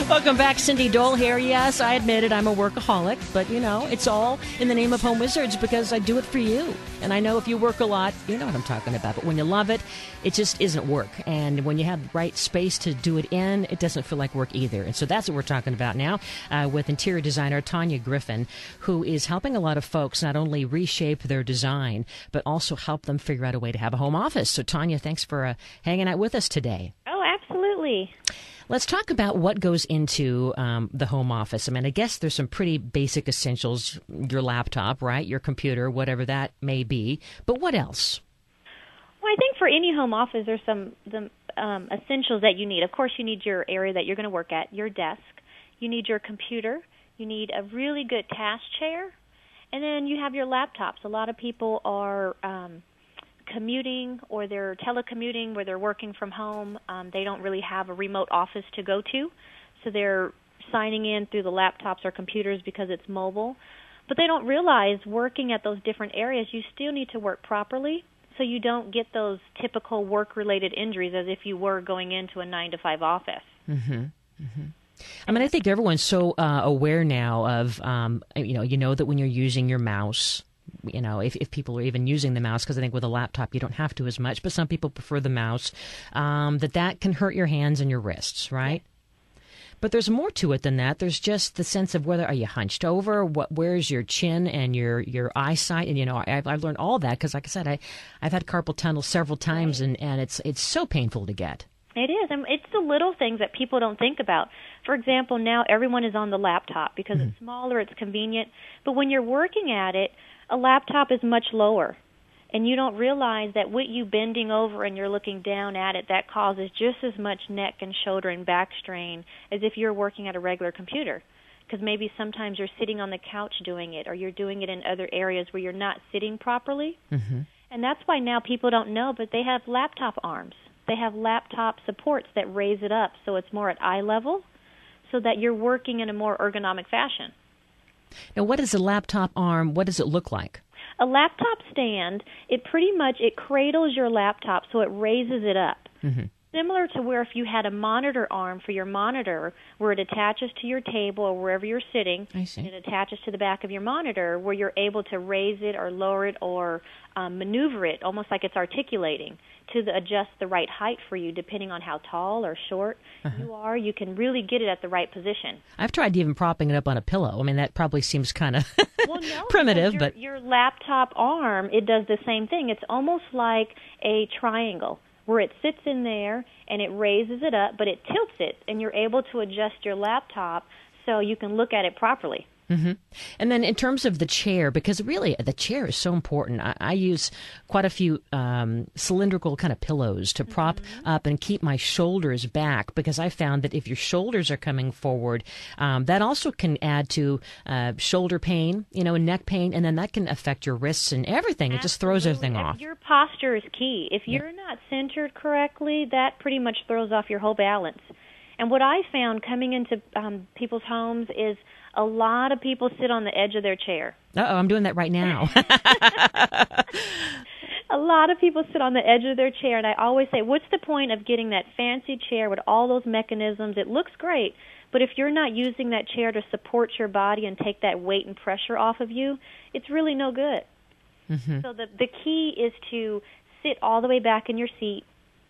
Welcome back, Cindy Dole here. Yes, I admit it, I'm a workaholic, but it's all in the name of Home Wizards because I do it for you. And I know if you work a lot, you know what I'm talking about. But when you love it, it just isn't work. And when you have the right space to do it in, it doesn't feel like work either. And so that's what we're talking about now with interior designer Tanya Griffin, who is helping a lot of folks not only reshape their design, but also help them figure out a way to have a home office. So Tanya, thanks for hanging out with us today. Oh, absolutely. Let's talk about what goes into the home office. I mean, I guess there's some pretty basic essentials, your laptop, right? Your computer, whatever that may be. But what else? Well, I think for any home office, there's some essentials that you need. Of course, you need your area that you're going to work at, your desk. You need your computer. You need a really good task chair. And then you have your laptops. A lot of people are commuting or they're telecommuting where they're working from home. They don't really have a remote office to go to, so they're signing in through the laptops or computers because it's mobile. But they don't realize working at those different areas, you still need to work properly so you don't get those typical work-related injuries as if you were going into a 9-to-5 office. Mm-hmm. Mm-hmm. I mean, I think everyone's so aware now of, you know that when you're using your mouse, if people are even using the mouse, because I think with a laptop you don't have to as much, but some people prefer the mouse, that can hurt your hands and your wrists, right? Yeah. But there's more to it than that. There's just the sense of whether are you hunched over, where's your chin and your eyesight, and I've learned all that because, like I said, I've had carpal tunnel several times, and it's so painful to get. It is, and it's the little things that people don't think about. For example, now everyone is on the laptop because it's smaller, it's convenient, but when you're working at it, a laptop is much lower, and you don't realize that with you bending over and you're looking down at it, that causes just as much neck and shoulder and back strain as if you're working at a regular computer, because maybe sometimes you're sitting on the couch doing it or you're doing it in other areas where you're not sitting properly. Mm-hmm. And that's why now people don't know, but they have laptop arms. They have laptop supports that raise it up so it's more at eye level so that you're working in a more ergonomic fashion. Now, what is a laptop arm? What does it look like? A laptop stand, it cradles your laptop so it raises it up. Mm-hmm. Similar to where if you had a monitor arm for your monitor where it attaches to your table or wherever you're sitting, I see. And it attaches to the back of your monitor where you're able to raise it or lower it or maneuver it almost like it's articulating to adjust the right height for you depending on how tall or short you are. You can really get it at the right position. I've tried even propping it up on a pillow. I mean, that probably seems kind of primitive. But your laptop arm, it does the same thing. It's almost like a triangle where it sits in there and it raises it up, but it tilts it, and you're able to adjust your laptop so you can look at it properly. Mm-hmm. And then in terms of the chair, because really the chair is so important, I use quite a few cylindrical kind of pillows to prop up and keep my shoulders back, because I found that if your shoulders are coming forward, that also can add to shoulder pain, and neck pain, and then that can affect your wrists and everything. Absolutely. It just throws everything off. Your posture is key. If you're not centered correctly, that pretty much throws off your whole balance. And what I found coming into people's homes is a lot of people sit on the edge of their chair. Uh-oh, I'm doing that right now. A lot of people sit on the edge of their chair, and I always say, what's the point of getting that fancy chair with all those mechanisms? It looks great, but if you're not using that chair to support your body and take that weight and pressure off of you, it's really no good. Mm-hmm. So the key is to sit all the way back in your seat,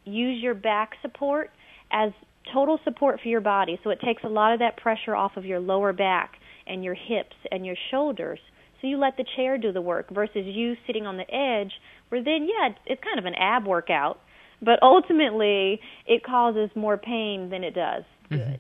use your back support as total support for your body, so it takes a lot of that pressure off of your lower back and your hips and your shoulders. So you let the chair do the work versus you sitting on the edge where then, it's kind of an ab workout, but ultimately it causes more pain than it does good. Mm-hmm.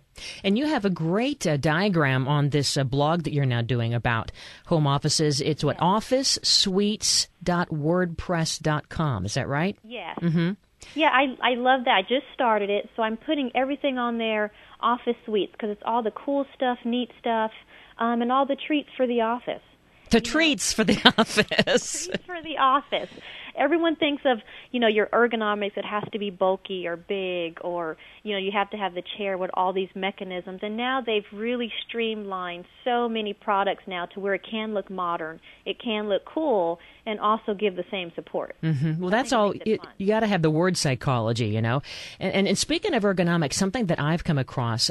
And you have a great diagram on this blog that you're now doing about home offices. It's officesuites.wordpress.com. Is that right? Yes. Mm-hmm. Yeah, I love that. I just started it, so I'm putting everything on there, Office Suites, because it's all the cool stuff, neat stuff, and all the treats for the office. Treats for the office. Treats for the office. Everyone thinks of, your ergonomics. It has to be bulky or big, or, you have to have the chair with all these mechanisms. And now they've really streamlined so many products now to where it can look modern, it can look cool, and also give the same support. Well, that's all. You got to have the word psychology, you know. And speaking of ergonomics, something that I've come across,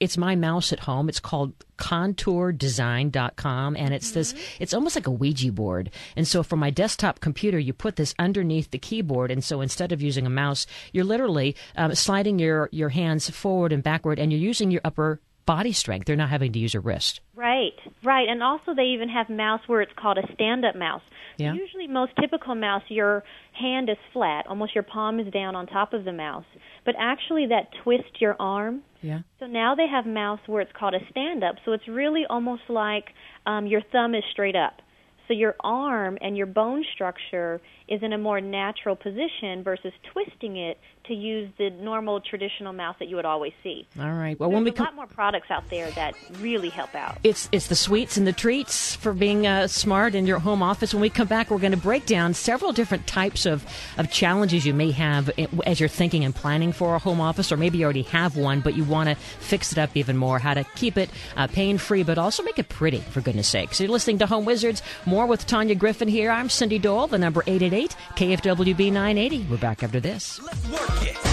it's my mouse at home. It's called contourdesign.com, and it's almost like a Ouija board. And so for my desktop computer, you put this underneath the keyboard, and so instead of using a mouse, you're literally sliding your hands forward and backward, and you're using your upper body strength. They're not having to use a wrist. Right. And also they even have mouse where it's called a stand-up mouse. Yeah. Usually most typical mouse, your hand is flat, almost your palm is down on top of the mouse. But actually that twists your arm. Yeah. So now they have mouse where it's called a stand-up. So it's really almost like your thumb is straight up. So your arm and your bone structure is in a more natural position versus twisting it to use the normal traditional mouse that you would always see. All right. Well, there's a lot more products out there that really help out. It's the sweets and the treats for being smart in your home office. When we come back, we're going to break down several different types of challenges you may have as you're thinking and planning for a home office, or maybe you already have one, but you want to fix it up even more, how to keep it pain-free, but also make it pretty, for goodness sake. So you're listening to Home Wizards. More with Tanya Griffin here. I'm Cindy Dole, the number 888 KFWB 980. We're back after this. Let's work it.